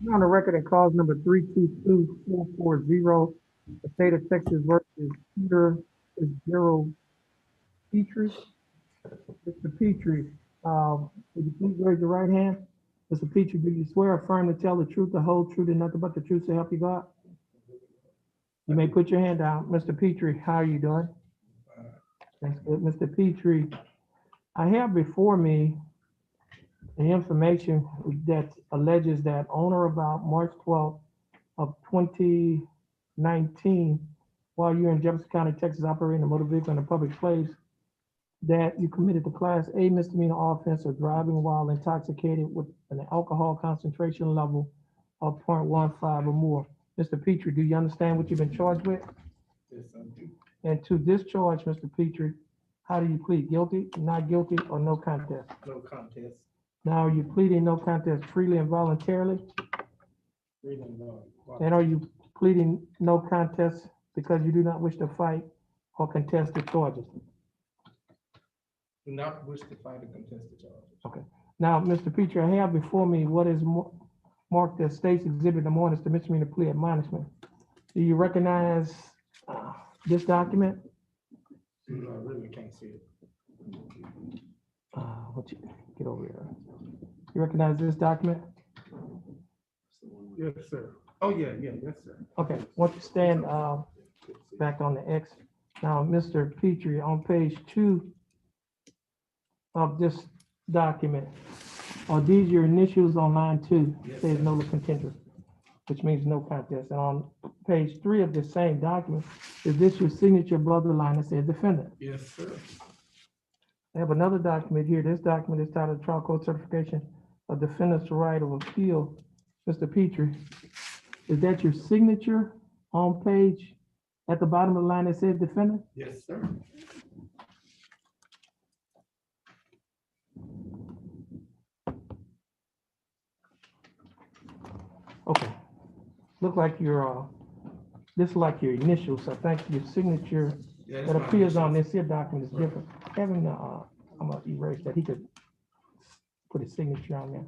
You're on the record in cause number 322440, the state of Texas versus Peter Fitzgerald Petrie. Mr. Petrie, would you please raise your right hand? Mr. Petrie, do you swear or affirm to tell the truth, the whole truth, and nothing but the truth to help you God? You may put your hand down. Mr. Petrie, how are you doing? That's good. Mr. Petrie, I have before me the information that alleges that on or about March 12th of 2019, while you're in Jefferson County, Texas, operating a motor vehicle in a public place, that you committed the Class A misdemeanor offense of driving while intoxicated with an alcohol concentration level of 0.15 or more. Mr. Petrie, do you understand what you've been charged with? Yes, I do. And to this charge, Mr. Petrie, how do you plead? Guilty, not guilty, or no contest? No contest. Now, are you pleading no contest freely and voluntarily? Freedom law. And are you pleading no contest because you do not wish to fight or contest the charges? Do not wish to fight or contest the charges. Okay. Now, Mr. Petrie, I have before me what is marked as State's Exhibit Number 1, is the misdemeanor plea admonishment. Do you recognize this document? No, I really can't see it. Get over here. You recognize this document? Yes, sir. Oh, yeah, yes, sir. Okay, want you stand back on the X. Now, Mr. Petrie, on page 2 of this document, are these your initials on line 2? Yes, Says sir. no contender, which means no contest. And on page 3 of the same document, is this your signature above the line that says defendant? Yes, sir. I have another document here. This document is titled Trial Court Certification of Defendant's Right of Appeal. Mr. Petrie, is that your signature on page at the bottom of the line that says defendant? Yes, sir. Okay. Look like your this is like your initials. I think your signature Yeah, that appears on this here document is different. Having I'm gonna erase that. He could put his signature on there.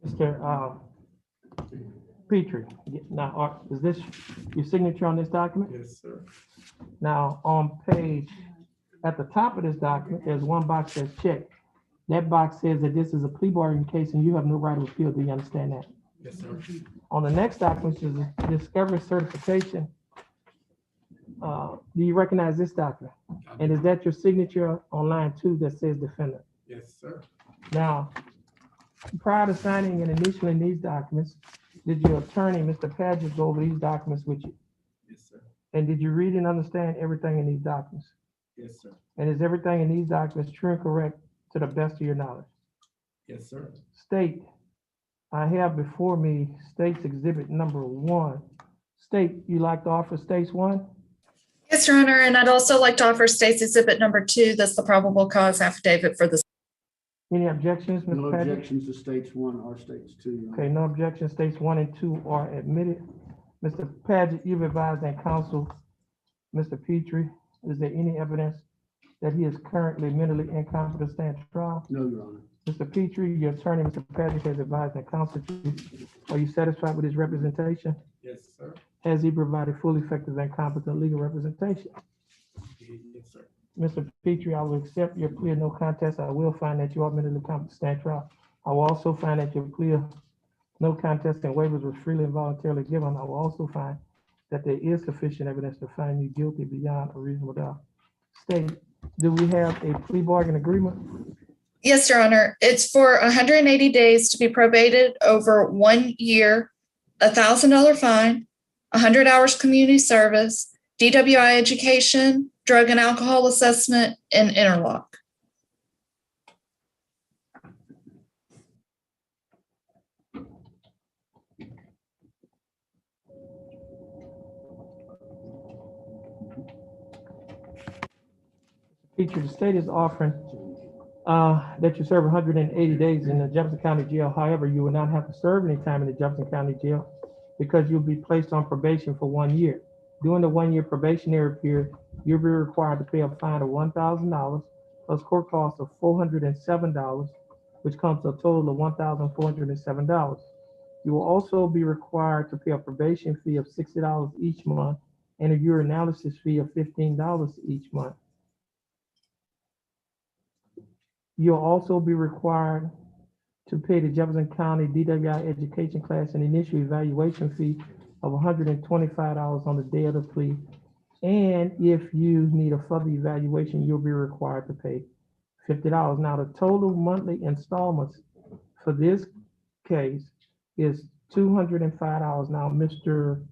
Mr. Petrie, now, is this your signature on this document? Yes, sir. Now, on page, at the top of this document, there's one box that's checked. That box says that this is a plea bargaining case and you have no right of appeal. Do you understand that? Yes, sir. On the next document, which is a discovery certification, do you recognize this document? And is that your signature on line 2 that says defendant? Yes, sir. Now, prior to signing and initialing these documents, did your attorney, Mr. Padgett, go over these documents with you? Yes, sir. And did you read and understand everything in these documents? Yes, sir. And is everything in these documents true and correct to the best of your knowledge? Yes, sir. State, I have before me State's Exhibit Number 1. State, you like to offer State's 1? Yes, Your Honor, and I'd also like to offer State's Exhibit Number 2. That's the probable cause affidavit for the. Any objections, Mr. No Padgett? objections to states 1 or states 2. Okay, no objections. States 1 and 2 are admitted. Mr. Padgett, you've advised that counsel, Mr. Petrie, is there any evidence that he is currently mentally incompetent to stand trial? No, Your Honor. Mr. Petrie, your attorney, Mr. Padgett, has advised that counsel, are you satisfied with his representation? Yes, sir. Has he provided full, effective, and competent legal representation? Yes, sir. Mr. Petrie, I will accept your plea of no contest. I will find that you are mentally competent to stand trial. I will also find that your plea of no contest and waivers was freely and voluntarily given. I will also find that there is sufficient evidence to find you guilty beyond a reasonable doubt. State, do we have a plea bargain agreement? Yes, Your Honor. It's for 180 days to be probated over 1 year, $1,000 fine, 100 hours community service, DWI education, drug and alcohol assessment, and interlock. Petrie, the state is offering that you serve 180 days in the Jefferson County Jail. However, you will not have to serve any time in the Jefferson County Jail because you'll be placed on probation for 1 year. During the 1 year probationary period, you'll be required to pay a fine of $1,000 plus court costs of $407, which comes to a total of $1,407. You will also be required to pay a probation fee of $60 each month and a urinalysis fee of $15 each month. You'll also be required to pay the Jefferson County DWI education class an initial evaluation fee of $125 on the day of the plea. And if you need a further evaluation, you'll be required to pay $50. Now, the total monthly installments for this case is $205. Now, Mr.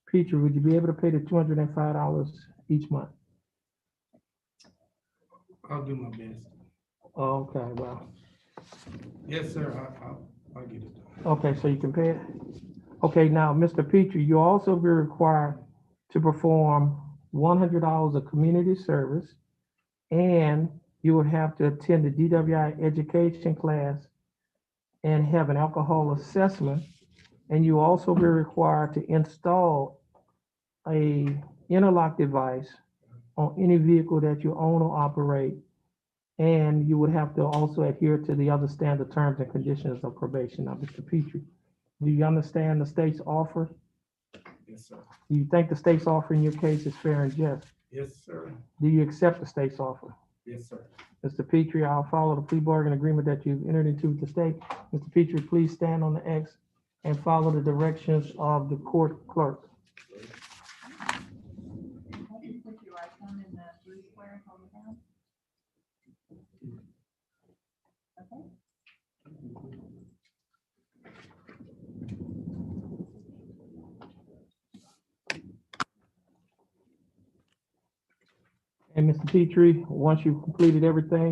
Petrie, would you be able to pay the $205 each month? I'll do my best. Okay, well, Yes, sir. I'll get it done. okay, so you can pay it? Okay, now, Mr. Petrie, you'll also be required to perform $100 of community service, and you would have to attend the DWI education class and have an alcohol assessment, and you also be required to install a interlock device on any vehicle that you own or operate, and you would have to also adhere to the other standard terms and conditions of probation. Now, Mr. Petrie, do you understand the state's offer? Yes, sir. Do you think the state's offer in your case is fair and just? Yes, sir. Do you accept the state's offer? Yes, sir. Mr. Petrie, I'll follow the plea bargain agreement that you've entered into with the state. Mr. Petrie, please stand on the X and follow the directions of the court clerk. Put your right thumb in the blue square, hold it down. Okay. And Mr. Petrie, once you've completed everything,